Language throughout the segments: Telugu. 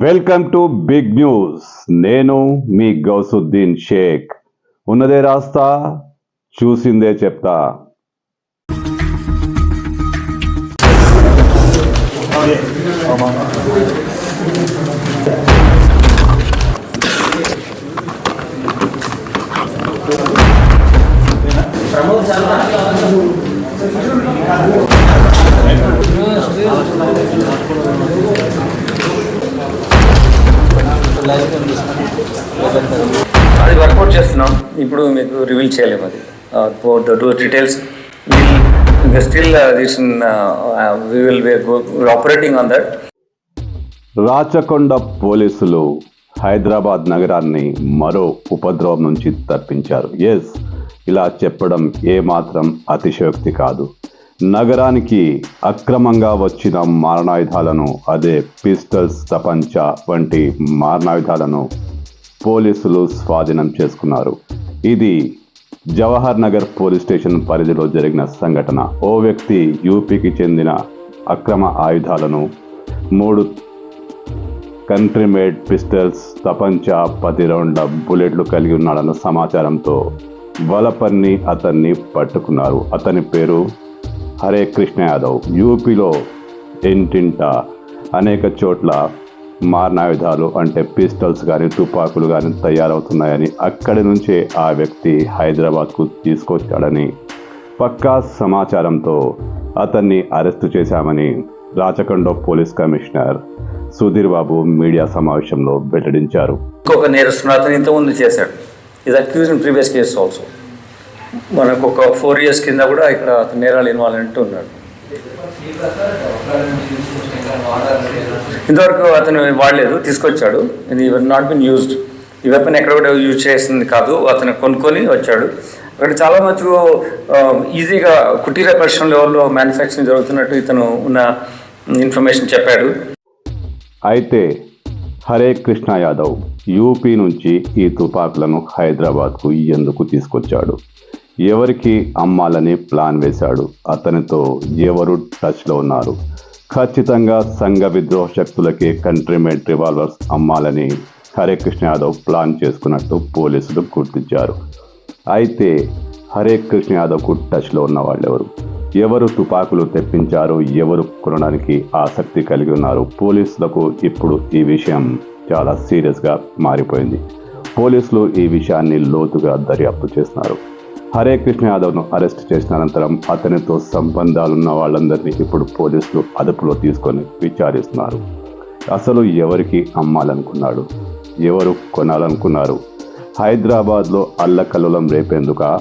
Welcome to big news. నేను మీ గౌసుద్దీన్ షేక్. ఉన్నదే రాస్తా, చూసిందే చెప్తా. అది వర్కౌట్ చేస్తున్నాం. ఇప్పుడు మీకు రివీల్ చేయలేము. అది details still we will be operating on that. Rachakonda పోలీసులు హైదరాబాద్ నగరాన్ని మరో ఉపద్రవం నుంచి తప్పించారు. ఎస్, ఇలా చెప్పడం ఏమాత్రం అతిశయోక్తి కాదు. నగరానికి అక్రమంగా వచ్చిన మారణాయుధాలను, అదే పిస్టల్స్, తపంచా వంటి మారణాయుధాలను పోలీసులు స్వాధీనం చేసుకున్నారు. ఇది జవహర్ నగర్ పోలీస్ స్టేషన్ పరిధిలో జరిగిన సంఘటన. ఓ వ్యక్తి యూపీకి చెందిన అక్రమ ఆయుధాలను 3 కంట్రీ మేడ్ పిస్టల్స్, తపంచా, 10 రౌండ్ల బుల్లెట్లు కలిగి ఉన్నాడన్న సమాచారంతో వలపన్ని అతన్ని పట్టుకున్నారు. అతని పేరు హరే కృష్ణ యాదవ్. యూపీలో ఇంటింట అనేక చోట్ల మారణాయుధాలు అంటే పిస్టల్స్ కానీ తుపాకులు కానీ తయారవుతున్నాయని, అక్కడి నుంచే ఆ వ్యక్తి హైదరాబాద్కు తీసుకొచ్చాడని పక్కా సమాచారంతో అతన్ని అరెస్టు చేశామని Rachakonda police commissioner Sudheer Babu media సమావేశంలో వెల్లడించారు. ఇంకొక నేరస్తుడు అతను ఇంతకుముందు చేశాడు. ఇది accused in previous case also. మనకు ఒక 4 years కింద కూడా ఇక్కడ అతను నేరాలు ఇన్వాల్వ్ ఉన్నాడు. ఇంతవరకు అతను వాడలేదు, తీసుకొచ్చాడు. ఇది నాట్ బిన్ యూజ్డ్. ఈ వెపన్ ఎక్కడ కూడా యూజ్ చేసింది కాదు. అతను కొనుక్కొని వచ్చాడు. అక్కడ చాలా మటుకు ఈజీగా కుటీర పరిశ్రమ లెవెల్లో మ్యానుఫ్యాక్చరింగ్ జరుగుతున్నట్టు ఇతను ఉన్న ఇన్ఫర్మేషన్ చెప్పాడు. అయితే హరే కృష్ణ యాదవ్ యూపీ నుంచి ఈ తుపాకులను హైదరాబాద్కు ఎందుకు తీసుకొచ్చాడు? ఎవరికి అమ్మాలని ప్లాన్ వేశాడు? అతనితో ఎవరు టచ్లో ఉన్నారు? ఖచ్చితంగా సంఘ విద్రోహ శక్తులకే కంట్రీ మేడ్ రివాల్వర్స్ అమ్మాలని హరే కృష్ణ యాదవ్ ప్లాన్ చేసుకున్నట్టు పోలీసులు గుర్తించారు. అయితే హరే కృష్ణ యాదవ్కు టచ్లో ఉన్న వాళ్ళెవరు? ఎవరు తుపాకులు తెప్పించారు? ఎవరు కొనడానికి ఆసక్తి కలిగి ఉన్నారు? పోలీసులకు ఇప్పుడు ఈ విషయం చాలా సీరియస్గా మారిపోయింది. పోలీసులు ఈ విషయాన్ని లోతుగా దర్యాప్తు చేస్తున్నారు. హరే కృష్ణ యాదవ్ను అరెస్ట్ చేసిన అనంతరం అతనితో సంబంధాలున్న వాళ్ళందరినీ ఇప్పుడు పోలీసులు అదుపులో తీసుకొని విచారిస్తున్నారు. అసలు ఎవరికి అమ్మాలనుకున్నాడు? ఎవరు కొనాలనుకున్నారు? హైదరాబాద్లో అల్లకల్లోలం రేపేందుకా,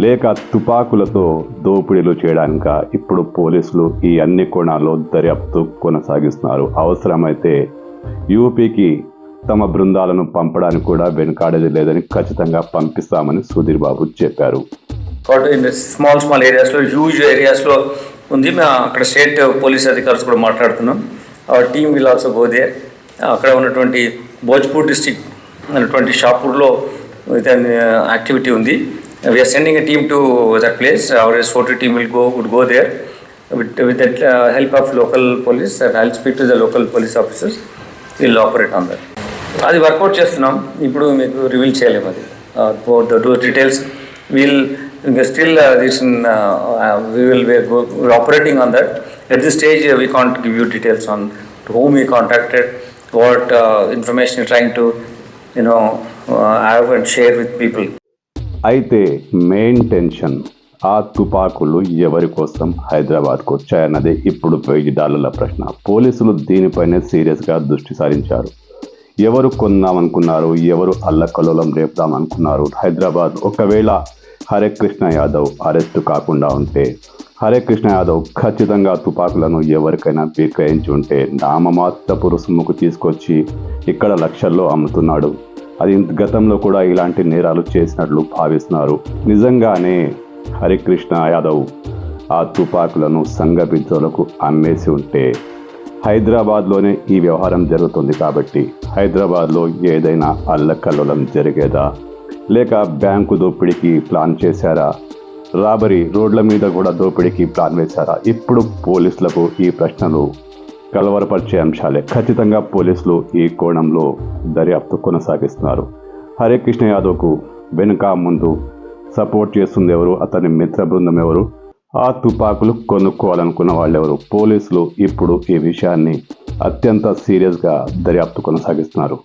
లేక తుపాకులతో దోపిడీలు చేయడానికా? ఇప్పుడు పోలీసులు ఈ అన్ని కోణాల్లో దర్యాప్తు కొనసాగిస్తున్నారు. అవసరమైతే యూపీకి తమ బృందాలను పంపడానికి కూడా వెనుకాడేది లేదని, ఖచ్చితంగా పంపిస్తామని సుధీర్ బాబు చెప్పారు. స్మాల్ ఏరియాస్లో, హ్యూజ్ ఏరియాస్లో ఉంది. మేము అక్కడ స్టేట్ పోలీస్ అధికారులు కూడా మాట్లాడుతున్నాం. Team will also go there. అక్కడ ఉన్నటువంటి భోజ్పూర్ డిస్ట్రిక్ట్ అనేటువంటి షాపూర్లో యాక్టివిటీ ఉంది. We are sending a team to that place. Our SOT team would go there with the help of local police. I'll speak to the local police officers. We'll operate on that. అది వర్కౌట్ చేస్తున్నాం. ఇప్పుడు మీకు రివీల్ చేయలేము. అది details will still we will be operating on that. At this stage we can't give you details on whom we contacted, what information you trying to have and share with people. అయితే మెయిన్ టెన్షన్ ఆ తుపాకులు ఎవరి కోసం హైదరాబాద్కు వచ్చాయన్నదే ఇప్పుడు $1000 ప్రశ్న. పోలీసులు దీనిపైనే సీరియస్గా దృష్టి సారించారు. ఎవరు కొందామనుకున్నారు? ఎవరు అల్లకల్లోలం రేపుదామనుకున్నారు? హైదరాబాద్ ఒకవేళ హరే కృష్ణ యాదవ్ అరెస్టు కాకుండా ఉంటే, హరే కృష్ణ యాదవ్ ఖచ్చితంగా తుపాకులను ఎవరికైనా విక్రయించి ఉంటే నామమాత్రపు రుసుముకు తీసుకొచ్చి ఇక్కడ లక్షల్లో అమ్ముతున్నాడు. అది గతంలో కూడా ఇలాంటి నేరాలు చేసినట్లు భావిస్తున్నారు. నిజంగానే హరే కృష్ణ యాదవ్ ఆ తుపాకులను సంఘ విద్రోహులకు అమ్మేసి ఉంటే హైదరాబాద్లోనే ఈ వ్యవహారం జరుగుతుంది. కాబట్టి హైదరాబాద్లో ఏదైనా అల్లకల్లోలం జరిగేదా? లేక బ్యాంకు దోపిడీకి ప్లాన్ చేశారా? రాబరీ రోడ్ల మీద కూడా దోపిడీకి ప్లాన్ వేశారా? ఇప్పుడు పోలీసులకు ఈ ప్రశ్నలు కలవరపరిచే అంశాలే. ఖచ్చితంగా పోలీసులు ఈ కోణంలో దర్యాప్తు కొనసాగిస్తున్నారు. హరే కృష్ణ యాదవ్కు వెనుక ముందు సపోర్ట్ చేస్తుంది ఎవరు, అతని మిత్ర బృందం ఎవరు, ఆ తుపాకులు కొనుక్కోవాలనుకున్న వాళ్ళెవరు? పోలీసులు ఇప్పుడు ఈ విషయాన్ని అత్యంత సీరియస్గా దర్యాప్తు కొనసాగిస్తున్నారు.